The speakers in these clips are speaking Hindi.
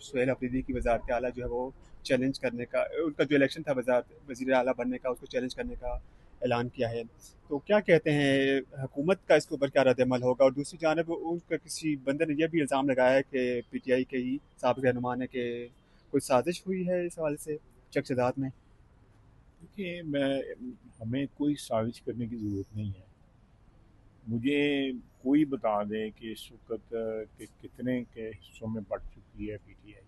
सुहेल अफरीदी की वज़ारत आला जो है वो चैलेंज करने का, उनका जो इलेक्शन था वज़ारत वज़ीर आला बनने का, उसको चैलेंज करने का ऐलान किया है। तो क्या कहते हैं हुकूमत का इसके ऊपर क्या रद्द-ए-अमल होगा? और दूसरी जानिब उनका किसी बंदे ने ये भी इल्ज़ाम लगाया है कि पीटीआई के ही साबिक़ रहनुमा ने कि कोई साज़िश हुई है इस हवाले से चकसदाद में? देखिए, मैं हमें कोई साजिश करने की ज़रूरत नहीं है। मुझे कोई बता दे कि इस वक़्त के कितने के हिस्सों में बढ़ चुकी है पीटीआई।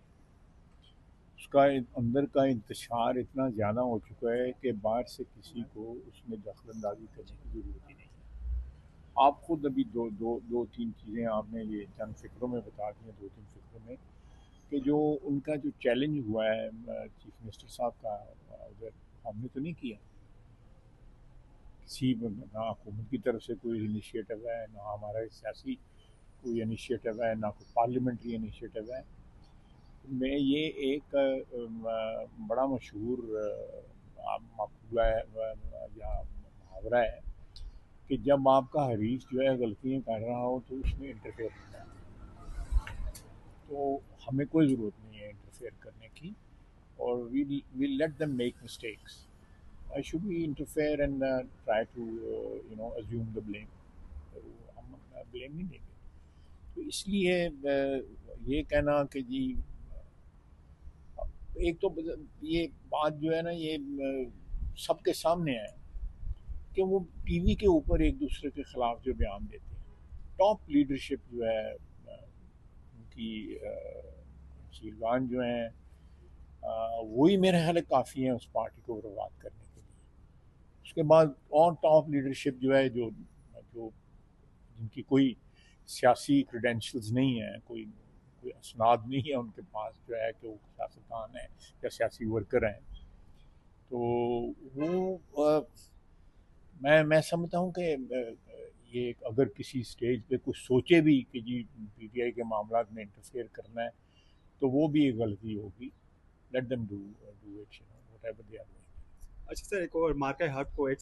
उसका अंदर का इंतशार इतना ज़्यादा हो चुका है कि बाहर से किसी को उसमें दखल-अंदाज़ी करने की ज़रूरत ही नहीं है। आप खुद अभी 2-3 चीज़ें आपने ये चंद फ़िक्रों में बता दी हैं, 2-3 फ़िक्रों में, कि जो उनका जो चैलेंज हुआ है चीफ मिनिस्टर साहब का, उधर हमने तो नहीं किया। किसी ना हुकूमत की तरफ से कोई इनिशिएटिव है, ना हमारा सियासी कोई इनिशिएटिव है, ना कोई पार्लियामेंट्री इनिशिएटिव है। मैं ये एक बड़ा मशहूर मकूला है या मुहावरा है कि जब आपका हरीफ जो है गलतियाँ कर रहा हो तो उसमें इंटरफेयर करना है। तो हमें कोई ज़रूरत नहीं है इंटरफेयर करने की, और we let them make mistakes. Why should we interfere and try to assume the blame? हम ब्लेम नहीं देंगे। तो इसलिए ये कहना कि जी एक तो ये बात जो है ना, ये सबके सामने है कि वो टीवी के ऊपर एक दूसरे के खिलाफ जो बयान देते हैं, टॉप लीडरशिप जो है उनकी शीलगान जो है, वही मेरे ख्याल काफ़ी है उस पार्टी को बर्बाद करने के लिए। उसके बाद और टॉप लीडरशिप जो है, जो जो जिनकी कोई सियासी क्रेडेंशियल्स नहीं है, कोई कोई असनाद नहीं है उनके पास, जो है कि वो सियासतदान है या सियासी वर्कर हैं, तो वो मैं समझता हूँ कि ये अगर किसी स्टेज पे कुछ सोचे भी कि जी पीटीआई के मामला में इंटरफेयर करना है, तो वो भी एक गलती होगी। Let them do it, whatever they are doing. अच्छा सर, एक और मार्का हक को एक